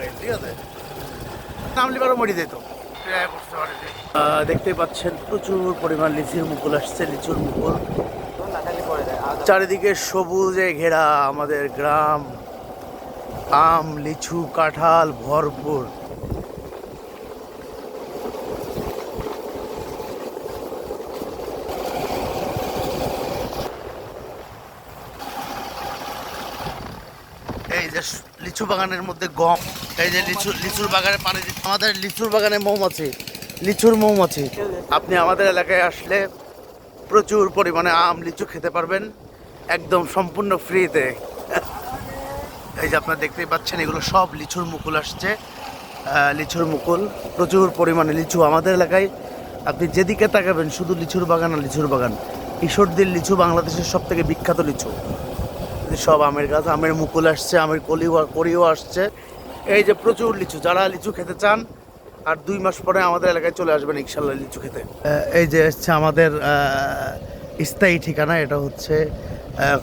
লাগে, ঠিক আছে? নামলি পারো মরি যেত। দেখতে পাচ্ছেন প্রচুর পরিমাণ লিচুর মুকুল আসছে, লিচুর মুকুল। চারিদিকে সবুজে ঘেরা আমাদের গ্রাম, আম লিচু কাঁঠাল ভরপুর। এই যে লিচু বাগানের মধ্যে গম, এই যে লিচুর বাগানে পানি দিচ্ছে আমাদের লিচুর বাগানে মৌমাছি, লিচুর মৌমাছি। আপনি আমাদের এলাকায় আসলে প্রচুর পরিমাণে আম লিচু খেতে পারবেন একদম সম্পূর্ণ ফ্রিতে। এই যে আপনারা দেখতেই পাচ্ছেন এগুলো সব লিচুর মুকুল আসছে, লিচুর মুকুল। প্রচুর পরিমাণে লিচু আমাদের এলাকায়, আপনি যেদিকে তাকাবেন শুধু লিচুর বাগান আর লিচুর বাগান। ঈশ্বরদীর লিচু বাংলাদেশের সব থেকে বিখ্যাত লিচু। সব আমের গাছ, আমের মুকুল আসছে, আমের কলিও আসছে। এই যে প্রচুর লিচু, যারা লিচু খেতে চান আর 2 মাস পরে আমাদের এলাকায় চলে আসবেন ইনশাল্লাহ লিচু খেতে। এই যে হচ্ছে আমাদের স্থায়ী ঠিকানা, এটা হচ্ছে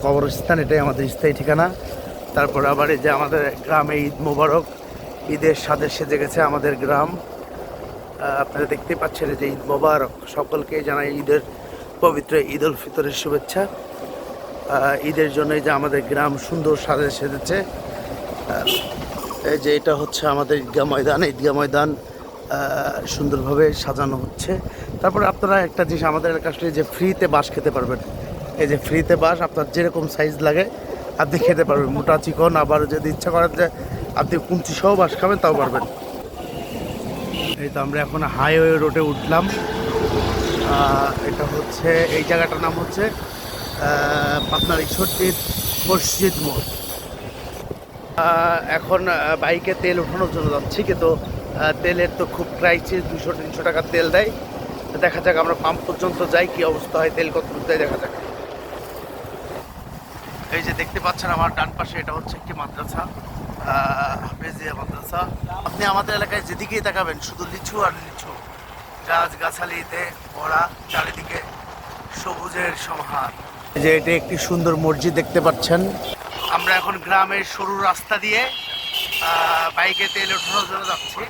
কবরস্থান, এটাই আমাদের স্থায়ী ঠিকানা। তারপর আবার এই যে আমাদের গ্রামে ঈদ মোবারক, ঈদের সাথে সেজে গেছে আমাদের গ্রাম। আপনারা দেখতে পাচ্ছেন যে ঈদ মোবারক, সকলকে জানাই ঈদের পবিত্র ঈদ উল ফিতরের শুভেচ্ছা। ঈদের জন্যই যে আমাদের গ্রাম সুন্দর সাজে সেজেছে। এই যে এটা হচ্ছে আমাদের ঈদগাহ ময়দান, ঈদগাহ ময়দান সুন্দরভাবে সাজানো হচ্ছে। তারপরে আপনারা একটা জিনিস আমাদের এলাকা আসলে যে ফ্রিতে বাঁশ খেতে পারবেন। এই যে ফ্রিতে বাঁশ, আপনার যেরকম সাইজ লাগে আপনি খেতে পারবেন, মোটা চিকন, আবার যদি ইচ্ছা করেন যে আপনি কুঞ্চি সহ বাঁশ খাবেন তাও পারবেন। এই তো আমরা এখন হাইওয়ে রোডে উঠলাম। এটা হচ্ছে এই জায়গাটার নাম হচ্ছে আপনার ঈশ্বরদীর মসজিদ মোড়। এখন বাইকে তেল ওঠানোর জন্য যাচ্ছি, কিন্তু তেলের তো খুব ক্রাইসিস, 200-300 টাকার তেল দেয়। দেখা যাক আমরা পাম্প পর্যন্ত যাই, কি অবস্থা হয়, তেল কত দেয় দেখা যাক। এই যে দেখতে পাচ্ছেন আমার ডান পাশে, এটা হচ্ছে একটি মাদ্রাসা, হাফেজিয়া মাদ্রাসা। আপনি আমাদের এলাকায় যেদিকেই তাকাবেন শুধু লিচু আর লিচু, গাছ গাছালিতে ভরা, চারিদিকে সবুজের সমাহার। যে এটা একটি সুন্দর মসজিদ দেখতে পাচ্ছেন। আমরা এখন গ্রামের সরু রাস্তা দিয়ে বাইকে তেল ওঠানোর জন্য যাচ্ছি।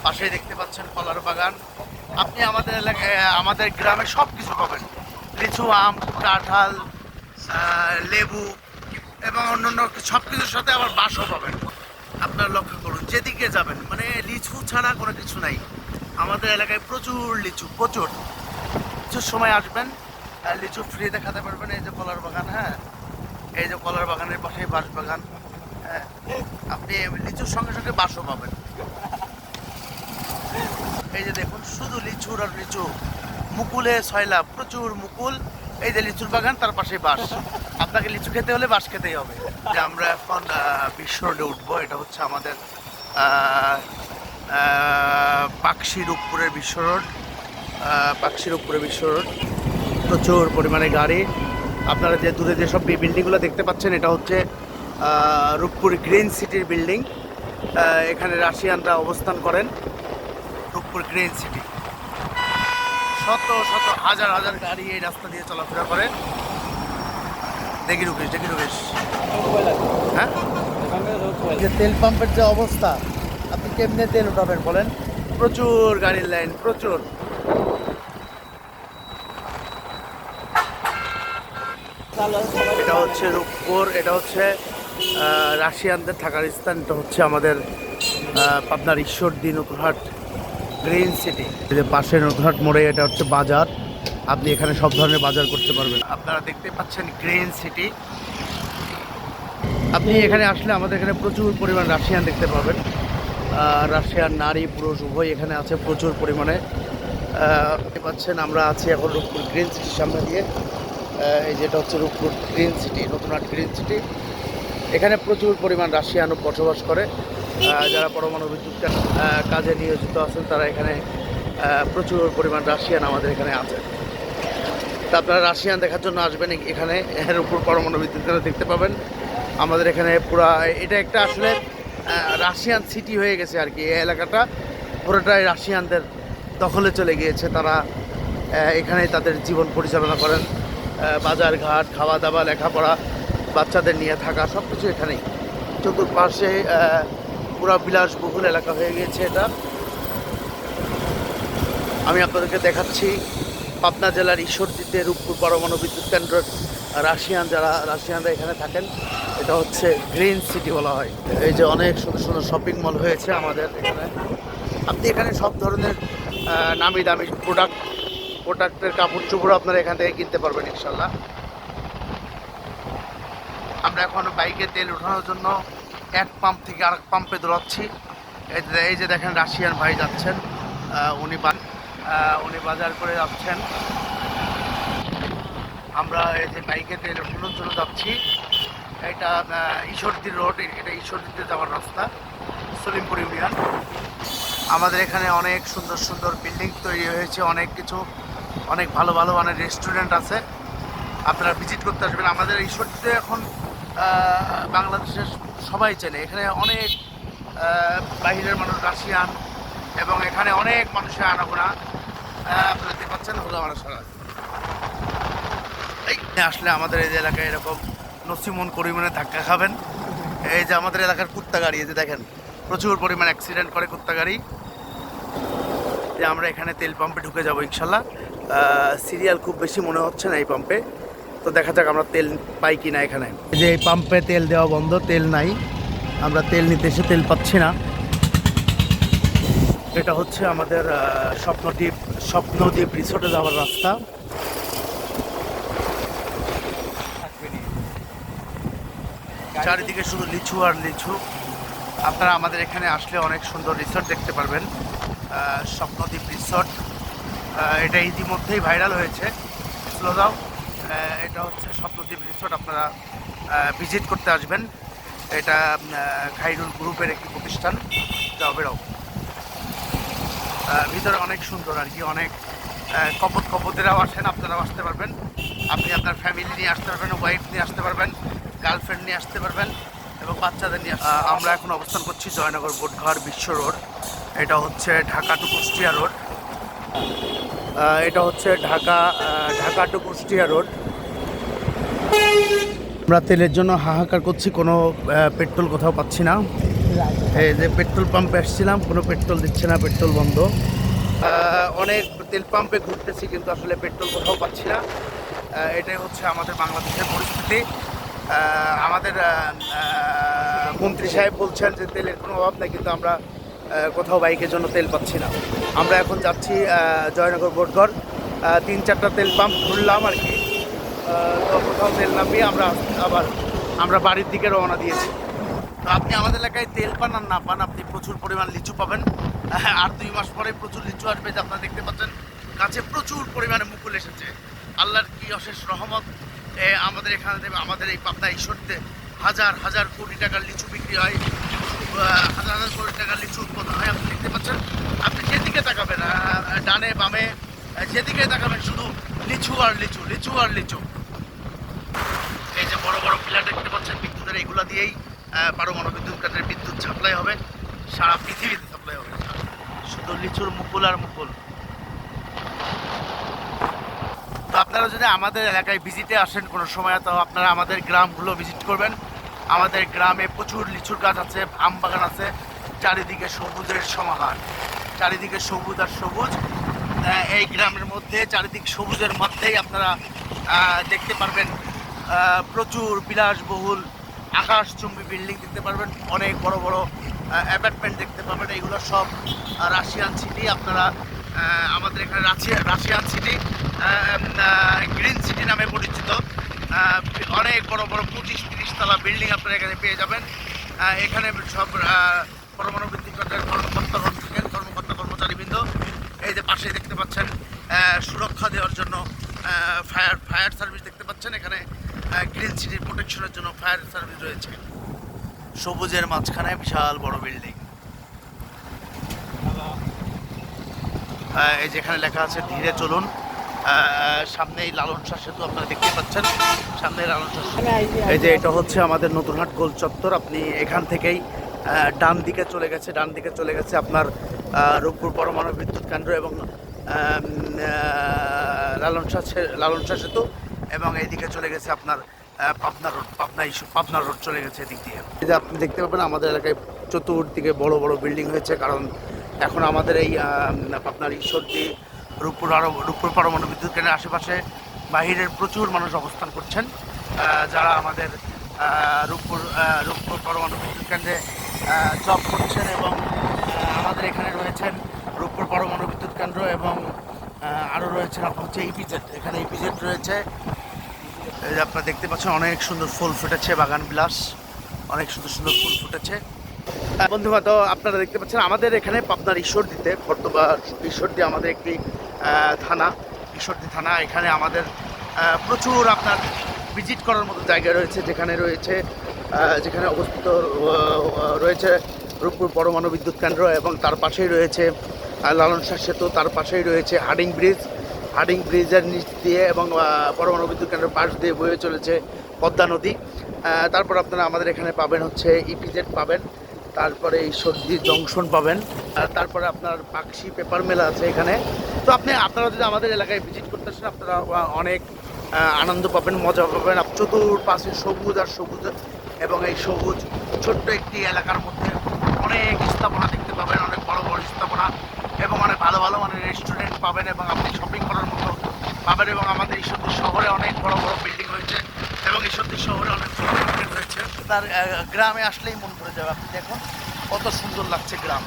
পাশে দেখতে পাচ্ছেন কলার বাগান। আপনি আমাদের এলাকায় আমাদের গ্রামে সব কিছু পাবেন, লিচু, আম, কাঁঠাল, লেবু এবং অন্যান্য সব কিছুর সাথে আবার বাঁশও পাবেন। আপনারা লক্ষ্য করুন, যেদিকে যাবেন মানে লিচু ছাড়া কোনো কিছু নাই। আমাদের এলাকায় প্রচুর লিচু, প্রচুর। লিচুর সময় আসবেন, লিচু ফ্রিতে খেতে পারবেন। এই যে কলার বাগান, হ্যাঁ, এই যে কলার বাগানের পাশে বাঁশ বাগান, হ্যাঁ, আপনি লিচুর সঙ্গে সঙ্গে বাঁশও পাবেন। এই যে দেখুন শুধু লিচুর আর লিচু, মুকুলে সয়লা, প্রচুর মুকুল। এই যে লিচুর বাগান, তার পাশে বাঁশ। আপনাকে লিচু খেতে হলে বাঁশ খেতেই হবে। যে আমরা এখন বিশ্ব রোডে উঠবো, এটা হচ্ছে আমাদের পাকশি রূপপুরের বিশ্ব রোড, পাকশি রূপপুরের বিশ্ব রোড। প্রচুর পরিমাণে গাড়ি। আপনারা যে দূরে যেসব বিল্ডিংগুলো দেখতে পাচ্ছেন, এটা হচ্ছে রূপপুর গ্রিন সিটির বিল্ডিং। এখানে রাশিয়ানরা অবস্থান করেন, রূপপুর গ্রিন সিটি। শত শত হাজার হাজার গাড়ি এই রাস্তা দিয়ে চলাফেরা করে। দেখি রুকেশ, হ্যাঁ, যে তেল পাম্পের যে অবস্থা, আপনি কেমনে তেল উঠাবেন বলেন? প্রচুর গাড়ির লাইন, প্রচুর। এটা হচ্ছে রূপপুর, এটা হচ্ছে রাশিয়ানদের থাকার স্থান। এটা হচ্ছে আমাদের আপনার ঈশ্বরদী নতুনহাট গ্রিন সিটি। যে পাশে নতুনহাট মোড়ে এটা হচ্ছে বাজার, আপনি এখানে সব ধরনের বাজার করতে পারবেন। আপনারা দেখতে পাচ্ছেন গ্রিন সিটি। আপনি এখানে আসলে আমাদের এখানে প্রচুর পরিমাণ রাশিয়ান দেখতে পাবেন। রাশিয়ান নারী পুরুষ উভয় এখানে আছে প্রচুর পরিমাণে। দেখতে পাচ্ছেন আমরা আছি এখন রূপপুর গ্রিন সিটির সামনে দিয়ে। এই যেটা হচ্ছে Rooppur green city, Natunhat green city. এখানে প্রচুর পরিমাণ রাশিয়ানও বসবাস করে। যারা পরমাণু বিদ্যুৎ কাজে নিয়োজিত আছেন তারা এখানে প্রচুর পরিমাণ রাশিয়ান আমাদের এখানে আছে। তা আপনারা রাশিয়ান দেখার জন্য আসবেন এখানে, এর উপর পরমাণু বিদ্যুৎ কেন্দ্র দেখতে পাবেন। আমাদের এখানে পুরা এটা একটা আসলে রাশিয়ান সিটি হয়ে গেছে আর কি। এই এলাকাটা পুরোটাই রাশিয়ানদের দখলে চলে গিয়েছে। তারা এখানেই তাদের জীবন পরিচালনা করেন। বাজার ঘাট, খাওয়া দাওয়া, লেখাপড়া, বাচ্চাদের নিয়ে থাকা, সব কিছু এখানেই। চতুর্পাশে পুরা বিলাসবহুল এলাকা হয়ে গিয়েছে এটা। আমি আপনাদেরকে দেখাচ্ছি পাবনা জেলার ঈশ্বরদীতে রূপপুর পরমাণু বিদ্যুৎ কেন্দ্র রাশিয়ানরা এখানে থাকেন। এটা হচ্ছে গ্রিন সিটি বলা হয়। এই যে অনেক সুন্দর সুন্দর শপিং মল হয়েছে আমাদের এখানে। আপনি এখানে সব ধরনের নামি দামি প্রোডাক্টের কাপড় চোপড় আপনারা এখান থেকে কিনতে পারবেন ইনশাল্লাহ। আমরা এখন বাইকে তেল ওঠানোর জন্য এক পাম্প থেকে আরেক পাম্পে দৌড়াচ্ছি। এই যে দেখেন রাশিয়ান ভাই যাচ্ছেন, উনি বাজার করে যাচ্ছেন। আমরা এই যে বাইকে তেল ওঠানোর জন্য যাচ্ছি। এটা ঈশ্বরদী রোড, এটা ঈশ্বরদীতে যাওয়ার রাস্তা, সলিমপুর ইউনিয়ন। আমাদের এখানে অনেক সুন্দর সুন্দর বিল্ডিং তৈরি হয়েছে, অনেক ভালো ভালো মানের রেস্টুরেন্ট আছে, আপনারা ভিজিট করতে আসবেন। আমাদের ঈশ্বরদীতে এখন বাংলাদেশের সবাই চেনে। এখানে অনেক বাহিরের মানুষ, রাশিয়ান, এবং এখানে অনেক মানুষের আনাগোনা আপনারা দেখতে পাচ্ছেন। হলো আমার সারা আসলে আমাদের এই যে এলাকায় এরকম নসিমন পরিমাণে ধাক্কা খাবেন। এই যে আমাদের এলাকার কুত্তা গাড়ি, এই যে দেখেন প্রচুর পরিমাণে অ্যাক্সিডেন্ট করে কুত্তা গাড়ি। যে আমরা এখানে তেল পাম্পে ঢুকে যাবো ইনশাল্লাহ। সিরিয়াল খুব বেশি মনে হচ্ছে না এই পাম্পে, তো দেখা যাক আমরা তেল পাই কিনা এখানে। এই যে এই পাম্পে তেল দেওয়া বন্ধ, তেল নাই, আমরা তেল নিতে এসে তেল পাচ্ছি না। এটা হচ্ছে আমাদের স্বপ্নদ্বীপ রিসোর্টে যাওয়ার রাস্তা। চারিদিকে শুধু লিচু আর লিচু। আপনারা আমাদের এখানে আসলে অনেক সুন্দর রিসোর্ট দেখতে পারবেন। স্বপ্নদ্বীপ রিসোর্ট, এটা ইতিমধ্যেই ভাইরাল হয়েছে। স্লো দাও। এটা হচ্ছে স্বপ্নদ্বীপ রিসোর্ট, আপনারা ভিজিট করতে আসবেন। এটা খাইরুল গ্রুপের একটি প্রতিষ্ঠান। যাও বেরো। ভিতরে অনেক সুন্দর আর কি, অনেক কপতেরাও আসেন, আপনারাও আসতে পারবেন। আপনি আপনার ফ্যামিলি নিয়ে আসতে পারবেন, ওয়াইফ নিয়ে আসতে পারবেন, গার্লফ্রেন্ড নিয়ে আসতে পারবেন, এবং বাচ্চাদের নিয়ে। আমরা এখন অবস্থান করছি জয়নগর বোটঘর বিশ্ব রোড। এটা হচ্ছে ঢাকা টু কুষ্টিয়া রোড। এটা হচ্ছে ঢাকা টু কুষ্টিয়া রোড। আমরা তেলের জন্য হাহাকার করছি, কোনো পেট্রোল কোথাও পাচ্ছি না। এই যে পেট্রোল পাম্পে আসছিলাম, কোনো পেট্রোল দিচ্ছে না, পেট্রোল বন্ধ। অনেক তেল পাম্পে ঘুরতেছি কিন্তু আসলে পেট্রোল কোথাও পাচ্ছি না। এটাই হচ্ছে আমাদের বাংলাদেশের পরিস্থিতি। আমাদের মন্ত্রী সাহেব বলছেন যে তেলের কোনো অভাব নেই, কিন্তু আমরা কোথাও বাইকের জন্য তেল পাচ্ছি না। আমরা এখন যাচ্ছি জয়নগর বোটঘর। 3-4টা তেল পাম্প ঘুরলাম আর কি, তো কোথাও তেল নামিয়ে আমরা বাড়ির দিকে রওনা দিয়েছি। তো আপনি আমাদের এলাকায় তেল পান আর না পান, আপনি প্রচুর পরিমাণ লিচু পাবেন। আর 2 মাস পরে প্রচুর লিচু আসবে, যে আপনারা দেখতে পাচ্ছেন গাছে প্রচুর পরিমাণে মুকুল এসেছে। আল্লাহর কি অশেষ রহমত। আমাদের এখানে আমাদের এই পাবনা ঈশ্বরদীতে হাজার হাজার কোটি টাকার লিচু বিক্রি হয়, হাজার হাজার কোটি টাকার লিচু উৎপাদন হয়। আপনি দেখতে পাচ্ছেন, আপনি যেদিকে তাকাবেন, ডানে বামে যেদিকে তাকাবেন শুধু লিচু আর লিচু, লিচু আর লিচু। এই যে বড় বড় পিলার দেখতে পাচ্ছেন বিদ্যুতের, এগুলো দিয়েই পারমাণবিক বিদ্যুৎ কেন্দ্রের বিদ্যুৎ সাপ্লাই হবে, সারা পৃথিবীতে সাপ্লাই হবে। শুধু লিচুর মুকুল আর মুকুল। তো আপনারা যদি আমাদের এলাকায় ভিজিটে আসেন কোনো সময়, তো আপনারা আমাদের গ্রামগুলো ভিজিট করবেন। আমাদের গ্রামে প্রচুর লিচুর গাছ আছে, আম বাগান আছে, চারিদিকে সবুজের সমাহার, চারিদিকে সবুজ আর সবুজ। এই গ্রামের মধ্যে চারিদিক সবুজের মধ্যেই আপনারা দেখতে পারবেন প্রচুর বিলাসবহুল আকাশচুম্বী বিল্ডিং দেখতে পারবেন, অনেক বড় বড় অ্যাপার্টমেন্ট দেখতে পাবেন। এইগুলো সব রাশিয়ান সিটি। আপনারা আমাদের এখানে রাশিয়ান সিটি, গ্রিন সিটি নামে পরিচিত। অনেক বড় বড় 25-30 তলা বিল্ডিং আপনারা এখানে পেয়ে যাবেন। এখানে সব পরমাণু বিদ্যুৎ কেন্দ্রের কর্মকর্তাগণ থাকেন, কর্মচারীবৃন্দ। এই যে পাশে দেখতে পাচ্ছেন সুরক্ষা দেওয়ার জন্য ফায়ার সার্ভিস দেখতে পাচ্ছেন। এখানে গ্রিন সিটির প্রোটেকশনের জন্য ফায়ার সার্ভিস রয়েছে। সবুজের মাঝখানে বিশাল বড় বিল্ডিং। এই যেখানে লেখা আছে ধীরে চলুন, সামনেই লালন শাহ সেতু আপনারা দেখতে পাচ্ছেন, সামনে লালন শাহ সেতু। এই যে এটা হচ্ছে আমাদের নতুনহাট গোল চত্বর। আপনি এখান থেকেই ডান দিকে চলে গেছে আপনার রূপপুর পরমাণু বিদ্যুৎ কেন্দ্র এবং লালন শাহ সেতু, এবং এইদিকে চলে গেছে আপনার পাবনা রোড চলে গেছে এদিক দিয়ে। এই যে আপনি দেখতে পাবেন আমাদের এলাকায় চতুর্দিকে বড় বড় বিল্ডিং হয়েছে, কারণ এখন আমাদের এই পাবনার ঈশ্বরদী রূপপুর পরমাণু বিদ্যুৎ কেন্দ্রের আশেপাশে বাহিরের প্রচুর মানুষ অবস্থান করছেন, যারা আমাদের রূপপুর পরমাণু বিদ্যুৎ কেন্দ্রে জব করছেন, এবং আমাদের এখানে রয়েছেন রূপপুর পরমাণু বিদ্যুৎ কেন্দ্র, এবং আরও রয়েছেন আপনার হচ্ছে ইপিজেড। এখানে ইপিজেড রয়েছে, এই যে আপনারা দেখতে পাচ্ছেন অনেক সুন্দর ফুল ফুটেছে, বাগান বিলাস, অনেক সুন্দর সুন্দর ফুল ফুটেছে। বন্ধুরা, তো আপনারা দেখতে পাচ্ছেন আমাদের এখানে পাবনার ঈশ্বরদীতে, বর্তবা ঈশ্বরদী আমাদের একটি থানা, ঈশ্বরদী থানা। এখানে আমাদের প্রচুর আপনার ভিজিট করার মতো জায়গা রয়েছে, যেখানে অবস্থিত রয়েছে রূপপুর পরমাণু বিদ্যুৎ কেন্দ্র, এবং তার পাশেই রয়েছে লালন শাহ সেতু, তার পাশেই রয়েছে হার্ডিং ব্রিজের নিচ দিয়ে এবং পরমাণু বিদ্যুৎ কেন্দ্রের পাশ দিয়ে বয়ে চলেছে পদ্মা নদী। তারপর আপনারা আমাদের এখানে পাবেন হচ্ছে ইপিজেড পাবেন, তারপরে ঈশ্বরদী জংশন পাবেন, আর তারপরে আপনার পাকশি পেপার মেলা আছে এখানে। তো আপনারা যদি আমাদের এলাকায় ভিজিট করতে আসেন, আপনারা অনেক আনন্দ পাবেন, মজা পাবেন। চতুর্পাশে সবুজ আর সবুজ, এবং এই সবুজ ছোট্ট একটি এলাকার মধ্যে অনেক স্থাপনা দেখতে পাবেন, অনেক বড় বড় স্থাপনা, এবং অনেক ভালো ভালো মানে রেস্টুরেন্ট পাবেন, এবং আপনি শপিং করার মতো পাবেন। এবং আমাদের ঈশ্বরদী শহরে অনেক বড় বড় বিল্ডিং হয়েছে, এবং ঈশ্বরদী শহরে অনেক বড় বিল্ডিং রয়েছে। তার গ্রামে আসলেই মন ভরে যাবে। আপনি দেখুন কত সুন্দর লাগছে গ্রাম।